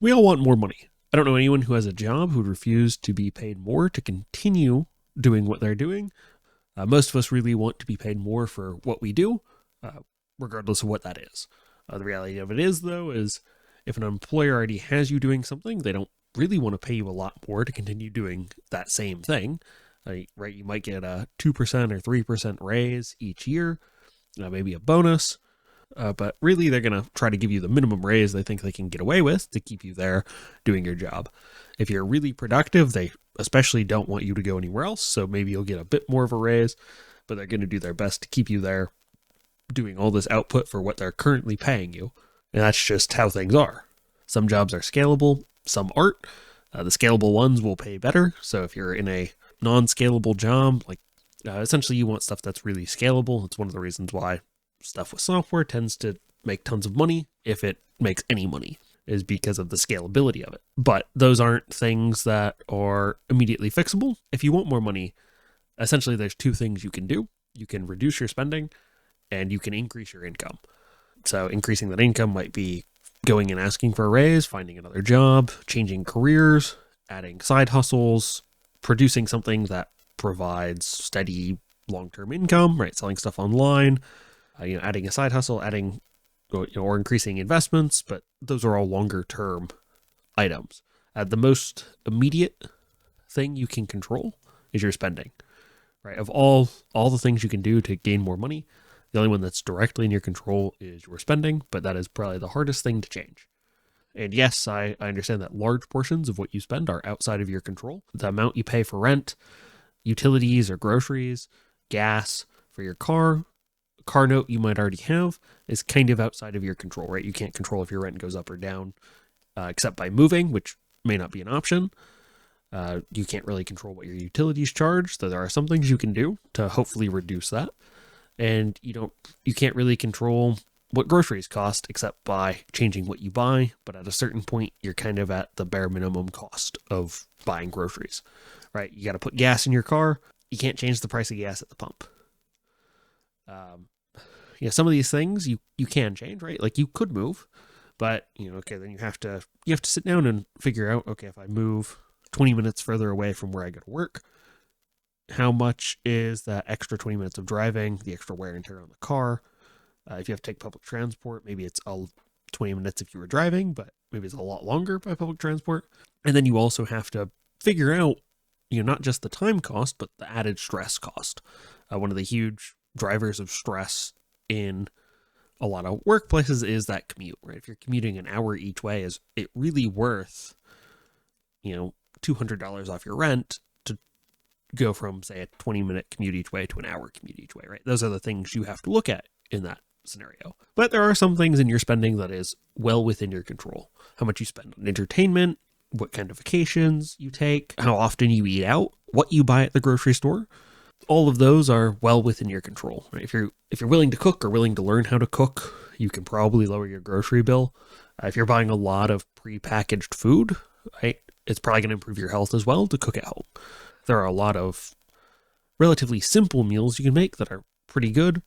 We all want more money. I don't know anyone who has a job who would refuse to be paid more to continue doing what they're doing. Most of us really want to be paid more for what we do, regardless of what that is. The reality of it is, though, is if an employer already has you doing something, they don't really want to pay you a lot more to continue doing that same thing. Right? You might get a 2% or 3% raise each year, maybe a bonus. But really, they're going to try to give you the minimum raise they think they can get away with to keep you there doing your job. If you're really productive, they especially don't want you to go anywhere else, so maybe you'll get a bit more of a raise, but they're going to do their best to keep you there doing all this output for what they're currently paying you. And that's just how things are. Some jobs are scalable, some aren't. The scalable ones will pay better, so if you're in a non-scalable job, essentially you want stuff that's really scalable. It's one of the reasons why stuff with software tends to make tons of money, if it makes any money, is because of the scalability of it. But those aren't things that are immediately fixable. If you want more money, essentially there's two things you can do. You can reduce your spending and you can increase your income. So increasing that income might be going and asking for a raise, finding another job, changing careers, adding side hustles, producing something that provides steady long-term income, right? Selling stuff online, adding a side hustle, or increasing investments, but those are all longer term items. The most immediate thing you can control is your spending, right? Of all the things you can do to gain more money, the only one that's directly in your control is your spending, but that is probably the hardest thing to change. And yes, I understand that large portions of what you spend are outside of your control. The amount you pay for rent, utilities or groceries, gas for your car note you might already have is kind of outside of your control, right? You can't control if your rent goes up or down, except by moving, which may not be an option. You can't really control what your utilities charge, so there are some things you can do to hopefully reduce that. And you can't really control what groceries cost except by changing what you buy, but at a certain point, you're kind of at the bare minimum cost of buying groceries, right? You got to put gas in your car. You can't change the price of gas at the pump. Some of these things you can change, right? Like you could move, but then you have to sit down and figure out, okay, if I move 20 minutes further away from where I go to work, how much is that extra 20 minutes of driving, the extra wear and tear on the car? If you have to take public transport, maybe it's 20 minutes if you were driving, but maybe it's a lot longer by public transport. And then you also have to figure out, not just the time cost, but the added stress cost. One of the huge drivers of stress in a lot of workplaces is that commute, right? If you're commuting an hour each way, is it really worth, $200 off your rent to go from, say, a 20-minute commute each way to an hour commute each way, right? Those are the things you have to look at in that scenario. But there are some things in your spending that is well within your control. How much you spend on entertainment, what kind of vacations you take, how often you eat out, what you buy at the grocery store. All of those are well within your control, right? If you're willing to cook or willing to learn how to cook, you can probably lower your grocery bill. If you're buying a lot of prepackaged food, right, it's probably going to improve your health as well to cook at home. There are a lot of relatively simple meals you can make that are pretty good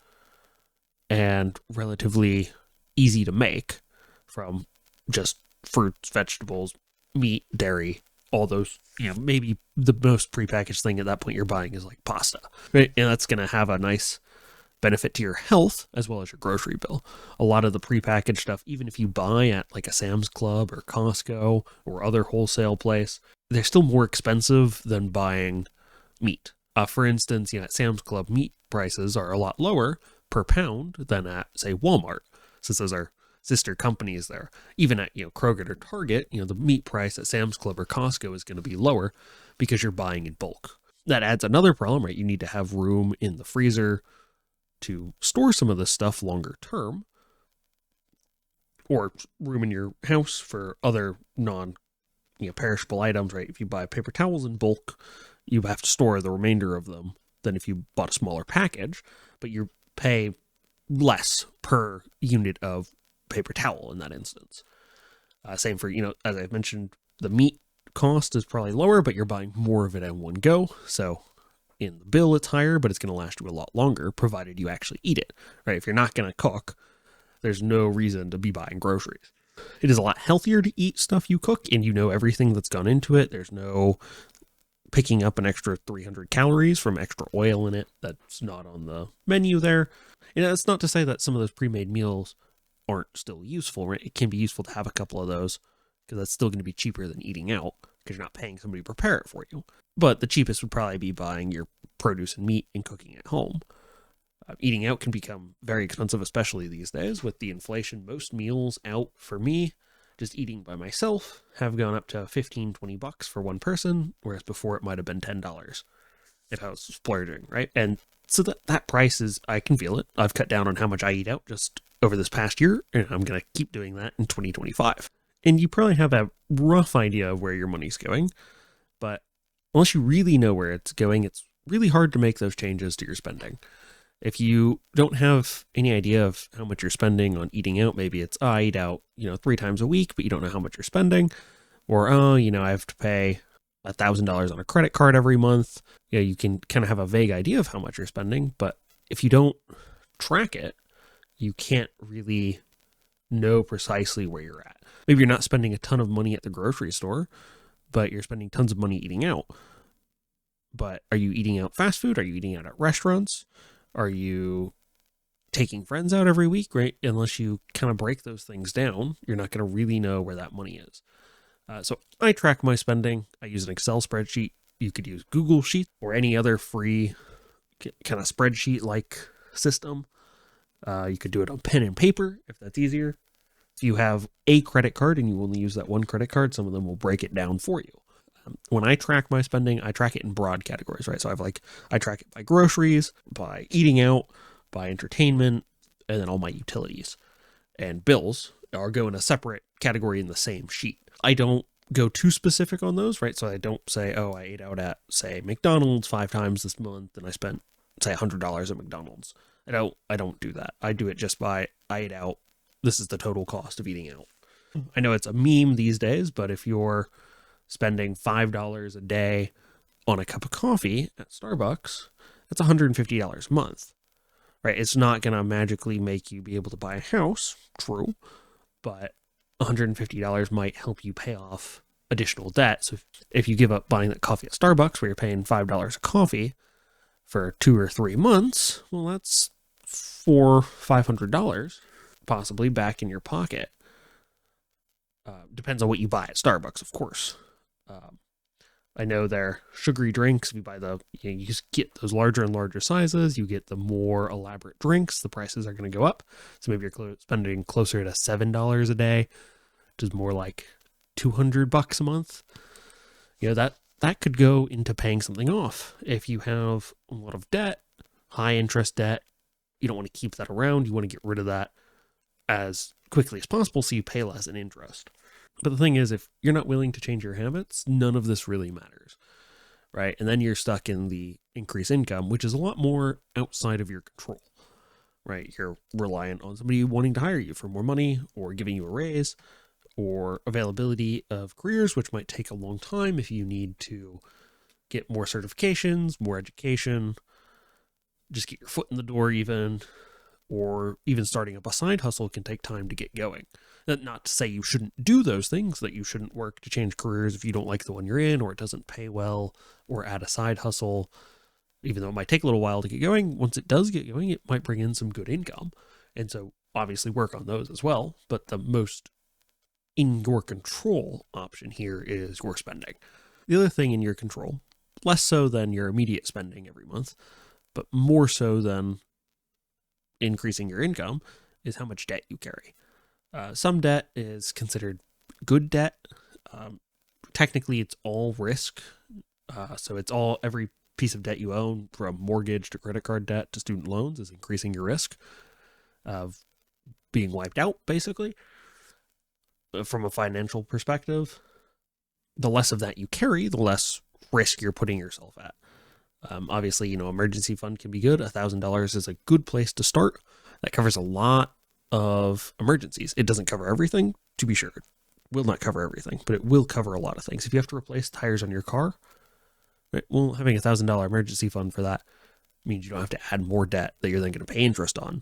and relatively easy to make, from just fruits, vegetables, meat, dairy, all those, maybe the most prepackaged thing at that point you're buying is like pasta, right? And that's going to have a nice benefit to your health as well as your grocery bill. A lot of the prepackaged stuff, even if you buy at like a Sam's Club or Costco or other wholesale place, they're still more expensive than buying meat. For instance, at Sam's Club, meat prices are a lot lower per pound than at, say, Walmart, since those are sister companies there. Even at, Kroger or Target, the meat price at Sam's Club or Costco is going to be lower because you're buying in bulk. That adds another problem, right? You need to have room in the freezer to store some of this stuff longer term, or room in your house for other perishable items, right? If you buy paper towels in bulk, you have to store the remainder of them than if you bought a smaller package, but you pay less per unit of paper towel in that instance. Same for, as I mentioned, the meat cost is probably lower, but you're buying more of it in one go. So in the bill, it's higher, but it's going to last you a lot longer, provided you actually eat it, right? If you're not going to cook, there's no reason to be buying groceries. It is a lot healthier to eat stuff you cook and you know everything that's gone into it. There's no picking up an extra 300 calories from extra oil in it that's not on the menu there. And that's not to say that some of those pre-made meals aren't still useful, right? It can be useful to have a couple of those because that's still going to be cheaper than eating out because you're not paying somebody to prepare it for you. But the cheapest would probably be buying your produce and meat and cooking at home. Eating out can become very expensive, especially these days with the inflation. Most meals out for me, just eating by myself, have gone up to $15-20 for one person, whereas before it might have been $10 if I was splurging, right? And so that price is, I can feel it. I've cut down on how much I eat out just over this past year, and I'm going to keep doing that in 2025. And you probably have a rough idea of where your money's going, but unless you really know where it's going, it's really hard to make those changes to your spending. If you don't have any idea of how much you're spending on eating out, maybe it's, I eat out, 3 times a week, but you don't know how much you're spending. Or, I have to pay $1,000 on a credit card every month. You can kind of have a vague idea of how much you're spending, but if you don't track it, you can't really know precisely where you're at. Maybe you're not spending a ton of money at the grocery store, but you're spending tons of money eating out. But are you eating out fast food? Are you eating out at restaurants? Are you taking friends out every week, right? Unless you kind of break those things down, you're not going to really know where that money is. So I track my spending. I use an Excel spreadsheet. You could use Google Sheets or any other free kind of spreadsheet-like system. You could do it on pen and paper if that's easier. If you have a credit card and you only use that one credit card, some of them will break it down for you. When I track my spending, I track it in broad categories, right? So I track it by groceries, by eating out, by entertainment, and then all my utilities. And bills go in a separate category in the same sheet. I don't go too specific on those, right? So I don't say, I ate out at, say, McDonald's 5 times this month and I spent, say, $100 at McDonald's. I don't do that. I do it just by, I ate out. This is the total cost of eating out. I know it's a meme these days, but if you're spending $5 a day on a cup of coffee at Starbucks, that's $150 a month, right? It's not going to magically make you be able to buy a house, true, but $150 might help you pay off additional debt. So if you give up buying that coffee at Starbucks where you're paying $5 a coffee for 2 or 3 months, well, that's $400-500 possibly back in your pocket. Depends on what you buy at Starbucks, of course. I know their sugary drinks, if you buy you just get those larger and larger sizes, you get the more elaborate drinks, the prices are going to go up. So maybe you're spending closer to $7 a day, which is more like $200 a month. That could go into paying something off. If you have a lot of debt, high interest debt, you don't want to keep that around. You want to get rid of that as quickly as possible so you pay less in interest. But the thing is, if you're not willing to change your habits, none of this really matters, right? And then you're stuck in the increased income, which is a lot more outside of your control, right? You're reliant on somebody wanting to hire you for more money or giving you a raise or availability of careers, which might take a long time if you need to get more certifications, more education, just get your foot in the door even, or even starting up a side hustle can take time to get going. Not to say you shouldn't do those things, that you shouldn't work to change careers if you don't like the one you're in, or it doesn't pay well, or add a side hustle. Even though it might take a little while to get going, once it does get going, it might bring in some good income. And so obviously work on those as well. But the most in your control option here is your spending. The other thing in your control, less so than your immediate spending every month, but more so than increasing your income, is how much debt you carry. Some debt is considered good debt. Technically, it's all risk. So it's every piece of debt you own, from mortgage to credit card debt to student loans, is increasing your risk of being wiped out, basically. From a financial perspective, the less of that you carry, the less risk you're putting yourself at. Obviously, emergency fund can be good. $1,000 is a good place to start. That covers a lot of emergencies. It doesn't cover everything, to be sure. It will not cover everything, but it will cover a lot of things. If you have to replace tires on your car, right, well, having $1,000 emergency fund for that means you don't have to add more debt that you're then going to pay interest on.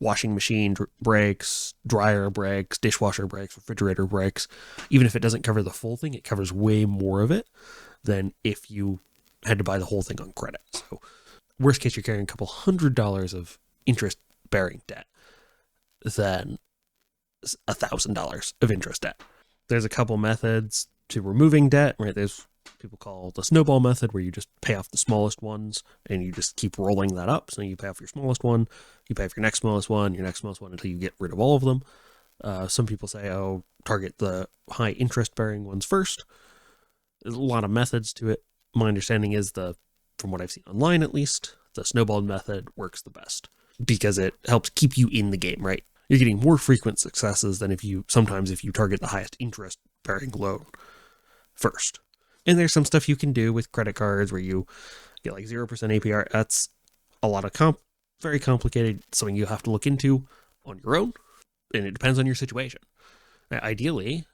washing machine breaks, dryer breaks, dishwasher breaks, refrigerator breaks, even if it doesn't cover the full thing, it covers way more of it than if you had to buy the whole thing on credit. So worst case, you're carrying a couple $100 of interest-bearing debt than $1,000 of interest debt. There's a couple methods to removing debt, right? There's people call the snowball method, where you just pay off the smallest ones and you just keep rolling that up. So you pay off your smallest one, you pay off your next smallest one, your next smallest one, until you get rid of all of them. Some people say, oh, target the high interest bearing ones first. There's a lot of methods to it. My understanding is from what I've seen online at least, the snowball method works the best because it helps keep you in the game, right? You're getting more frequent successes than if you target the highest interest bearing loan first. And there's some stuff you can do with credit cards where you get like 0% APR. That's a lot of very complicated, something you have to look into on your own. And it depends on your situation. Now, ideally,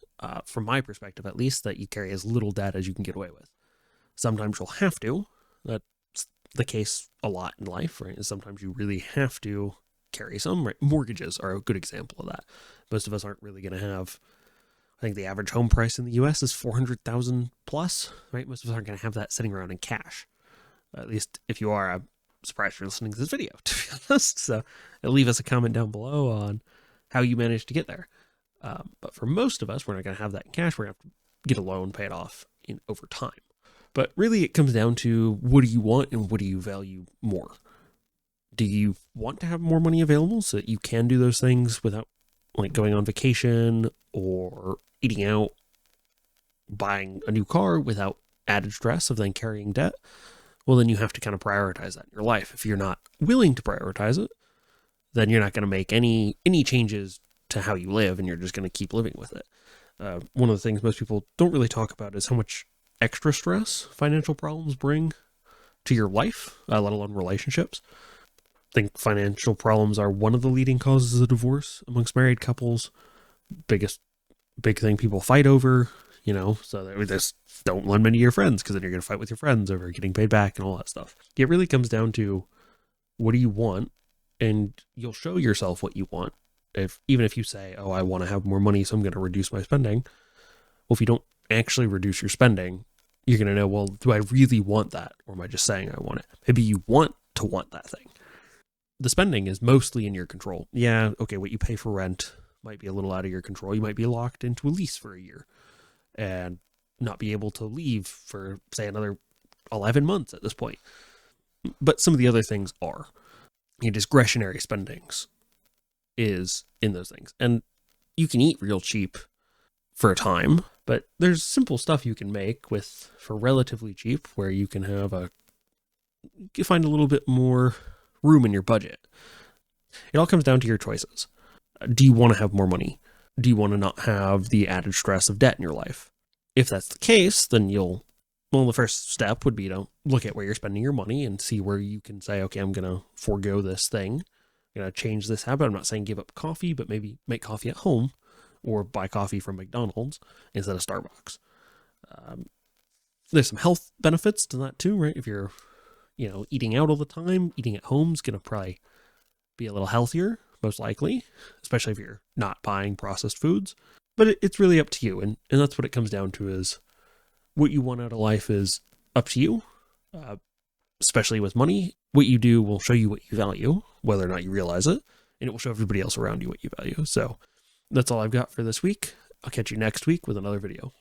from my perspective at least, that you carry as little debt as you can get away with. Sometimes you'll have to. That's the case a lot in life, right? Sometimes you really have to carry some, right? Mortgages are a good example of that. Most of us aren't really going to have, I think the average home price in the US is $400,000 plus, right? Most of us aren't going to have that sitting around in cash. At least if you are, I'm surprised you're listening to this video, to be honest. So leave us a comment down below on how you managed to get there. But for most of us, we're not going to have that in cash. We're going to have to get a loan, pay it off over time. But really, it comes down to, what do you want and what do you value more? Do you want to have more money available so that you can do those things without like going on vacation or eating out, buying a new car without added stress of then carrying debt? Well, then you have to kind of prioritize that in your life. If you're not willing to prioritize it, then you're not going to make any changes to how you live, and you're just going to keep living with it. One of the things most people don't really talk about is how much extra stress financial problems bring to your life, let alone relationships. I think financial problems are one of the leading causes of divorce amongst married couples. Big thing people fight over, so they just don't lend money to your friends, because then you're going to fight with your friends over getting paid back and all that stuff. It really comes down to, what do you want? And you'll show yourself what you want. Even if you say, oh, I want to have more money, so I'm going to reduce my spending. Well, if you don't actually reduce your spending, you're going to know, well, do I really want that? Or am I just saying I want it? Maybe you want to want that thing. The spending is mostly in your control. Yeah, okay, what you pay for rent might be a little out of your control. You might be locked into a lease for a year and not be able to leave for, say, another 11 months at this point. But some of the other things are. Your discretionary spendings is in those things. And you can eat real cheap for a time, but there's simple stuff you can make for relatively cheap, where you can find a little bit more room in your budget. It all comes down to your choices. Do you want to have more money? Do you want to not have the added stress of debt in your life? If that's the case, then the first step would be to look at where you're spending your money and see where you can say, okay, I'm going to forego this thing. I'm going to change this habit. I'm not saying give up coffee, but maybe make coffee at home or buy coffee from McDonald's instead of Starbucks. There's some health benefits to that too, right? If you're, eating out all the time, eating at home is going to probably be a little healthier, most likely, especially if you're not buying processed foods. But it's really up to you. And that's what it comes down to, is what you want out of life is up to you, especially with money. What you do will show you what you value, whether or not you realize it, and it will show everybody else around you what you value. So that's all I've got for this week. I'll catch you next week with another video.